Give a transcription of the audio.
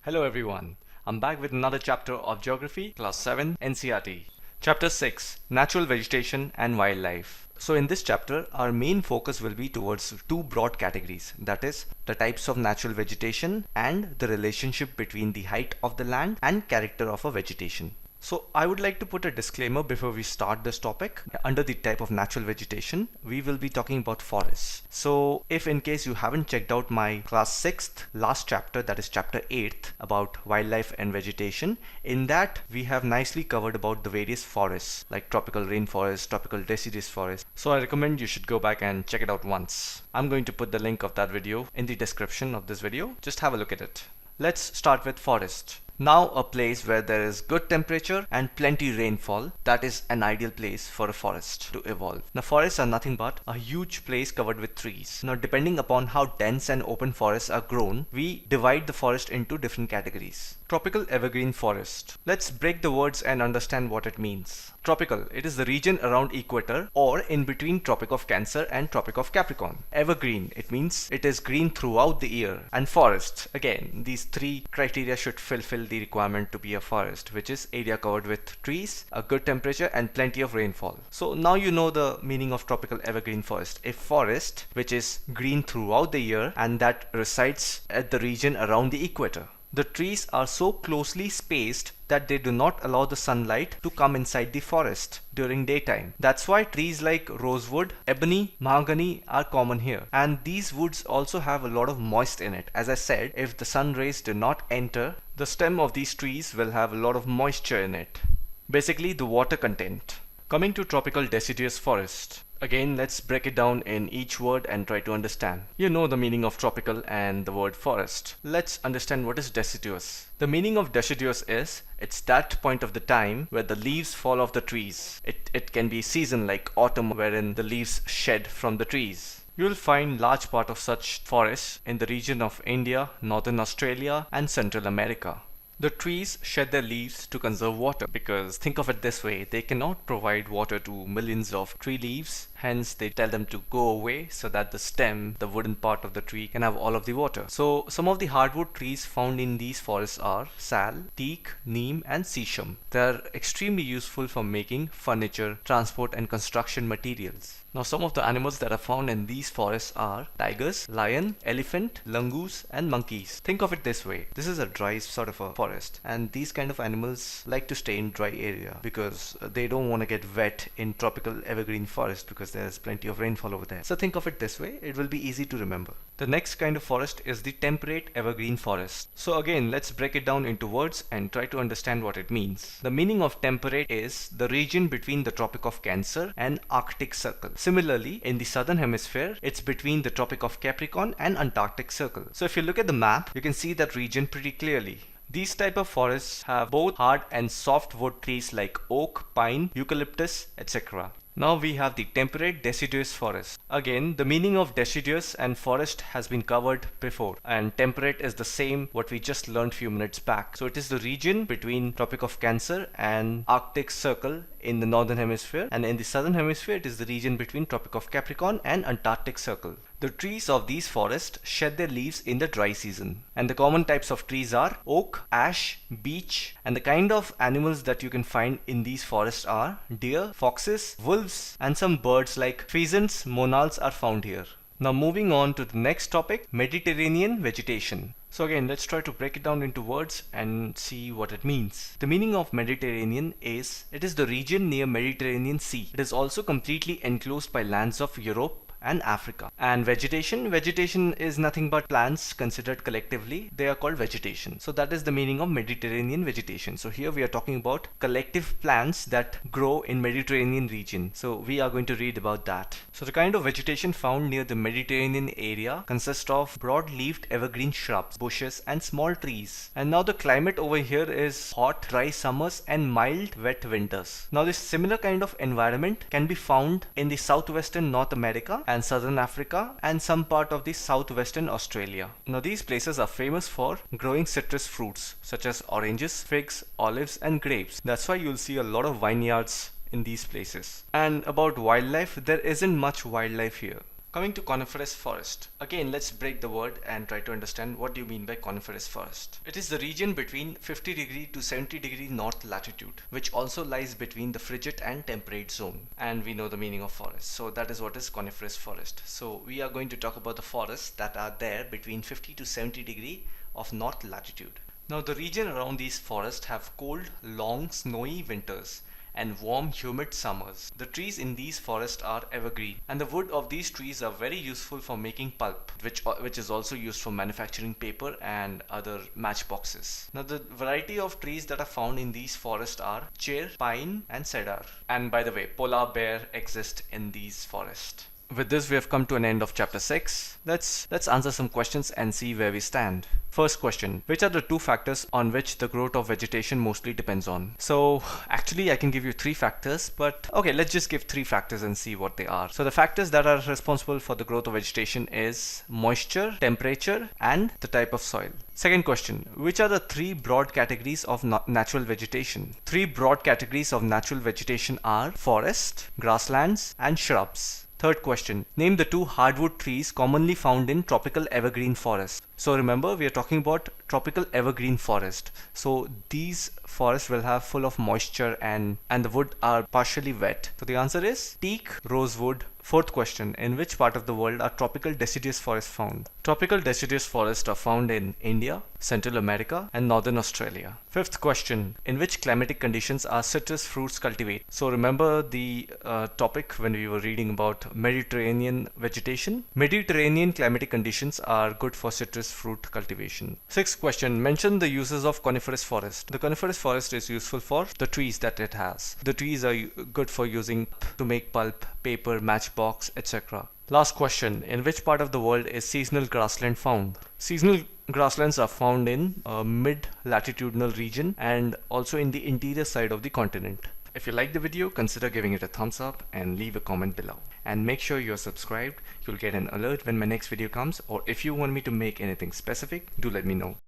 Hello everyone, I'm back with another chapter of Geography, Class 7 NCRT. Chapter 6 Natural Vegetation and Wildlife. So, in this chapter, our main focus will be towards two broad categories, that is, the types of natural vegetation and the relationship between the height of the land and character of a vegetation. So I would like to put a disclaimer before we start this topic. Under the type of natural vegetation, we will be talking about forests. So if in case you haven't checked out my class 6th last chapter, that is chapter 8th about wildlife and vegetation, in that we have nicely covered about the various forests like tropical rainforest, tropical deciduous forest. So I recommend you should go back and check it out once. I'm going to put the link of that video in the description of this video. Just have a look at it. Let's start with forest. Now a place where there is good temperature and plenty rainfall, that is an ideal place for a forest to evolve. Now forests are nothing but a huge place covered with trees. Now depending upon how dense and open forests are grown, we divide the forest into different categories. Tropical evergreen forest. Let's break the words and understand what it means. Tropical, it is the region around equator or in between Tropic of Cancer and Tropic of Capricorn. Evergreen, it means it is green throughout the year. And forest, again, these three criteria should fulfill the requirement to be a forest, which is area covered with trees, a good temperature and plenty of rainfall. So now you know the meaning of tropical evergreen forest. A forest which is green throughout the year and that resides at the region around the equator. The trees are so closely spaced that they do not allow the sunlight to come inside the forest during daytime. That's why trees like rosewood, ebony, mahogany are common here. And these woods also have a lot of moist in it. As I said, if the sun rays do not enter, the stem of these trees will have a lot of moisture in it. Basically the water content. Coming to tropical deciduous forest. Again, let's break it down in each word and try to understand. You know the meaning of tropical and the word forest. Let's understand what is deciduous. The meaning of deciduous is, it's that point of the time where the leaves fall off the trees. It can be season like autumn wherein the leaves shed from the trees. You will find large part of such forests in the region of India, Northern Australia and Central America. The trees shed their leaves to conserve water because think of it this way, they cannot provide water to millions of tree leaves, hence they tell them to go away so that the stem, the wooden part of the tree can have all of the water. So some of the hardwood trees found in these forests are sal, teak, neem and sesame. They are extremely useful for making furniture, transport and construction materials. Now some of the animals that are found in these forests are tigers, lion, elephant, langoose and monkeys. Think of it this way, this is a dry sort of a forest and these kind of animals like to stay in dry area because they don't want to get wet in tropical evergreen forest because there's plenty of rainfall over there. So think of it this way, it will be easy to remember. The next kind of forest is the temperate evergreen forest. So again, let's break it down into words and try to understand what it means. The meaning of temperate is the region between the Tropic of Cancer and Arctic Circle. Similarly, in the southern hemisphere, it's between the Tropic of Capricorn and Antarctic Circle. So if you look at the map, you can see that region pretty clearly. These type of forests have both hard and soft wood trees like oak, pine, eucalyptus, etc. Now we have the temperate deciduous forest. Again, the meaning of deciduous and forest has been covered before, and temperate is the same what we just learned few minutes back. So it is the region between Tropic of Cancer and Arctic Circle in the northern hemisphere, and in the southern hemisphere it is the region between Tropic of Capricorn and Antarctic Circle. The trees of these forests shed their leaves in the dry season. And the common types of trees are oak, ash, beech, and the kind of animals that you can find in these forests are deer, foxes, wolves, and some birds like pheasants, monals are found here. Now moving on to the next topic, Mediterranean vegetation. So again, let's try to break it down into words and see what it means. The meaning of Mediterranean is, it is the region near Mediterranean Sea. It is also completely enclosed by lands of Europe and Africa. And vegetation is nothing but plants considered collectively. They are called vegetation. So that is the meaning of Mediterranean vegetation. So here we are talking about collective plants that grow in Mediterranean region. So we are going to read about that. So the kind of vegetation found near the Mediterranean area consists of broad-leaved evergreen shrubs, bushes and small trees. And now the climate over here is hot, dry summers and mild, wet winters. Now this similar kind of environment can be found in the southwestern North America and southern Africa and some part of the southwestern Australia. Now these places are famous for growing citrus fruits such as oranges, figs, olives and grapes. That's why you'll see a lot of vineyards in these places. And about wildlife, there isn't much wildlife here. Coming to coniferous forest. Again, let's break the word and try to understand what do you mean by coniferous forest. It is the region between 50 degree to 70 degree north latitude, which also lies between the frigid and temperate zone. And we know the meaning of forest. So that is what is coniferous forest. So we are going to talk about the forests that are there between 50 to 70 degree of north latitude. Now the region around these forests have cold, long, snowy winters and warm, humid summers. The trees in these forests are evergreen, and the wood of these trees are very useful for making pulp, which is also used for manufacturing paper and other matchboxes. Now the variety of trees that are found in these forests are cher, pine and cedar. And by the way, polar bear exist in these forests. With this, we have come to an end of chapter 6. Let's answer some questions and see where we stand. First question, which are the two factors on which the growth of vegetation mostly depends on? So actually I can give you 3 factors, but okay, let's just give 3 factors and see what they are. So the factors that are responsible for the growth of vegetation is moisture, temperature and the type of soil. Second question, which are the 3 broad categories of natural vegetation? 3 broad categories of natural vegetation are forest, grasslands and shrubs. Third question, name the 2 hardwood trees commonly found in tropical evergreen forest. So remember, we are talking about tropical evergreen forest. So these forests will have full of moisture and the wood are partially wet. So the answer is teak, rosewood. Fourth question, in which part of the world are tropical deciduous forests found? Tropical deciduous forests are found in India, Central America and Northern Australia. Fifth question, in which climatic conditions are citrus fruits cultivated? So remember the topic when we were reading about Mediterranean vegetation? Mediterranean climatic conditions are good for citrus fruit cultivation. Sixth question, mention the uses of coniferous forest. The coniferous forest is useful for the trees that it has. The trees are good for using to make pulp, paper, matchbox, etc. Last question, in which part of the world is seasonal grassland found? Seasonal grasslands are found in mid-latitudinal region and also in the interior side of the continent. If you like the video, consider giving it a thumbs up and leave a comment below. And make sure you're subscribed. You'll get an alert when my next video comes, or if you want me to make anything specific, do let me know.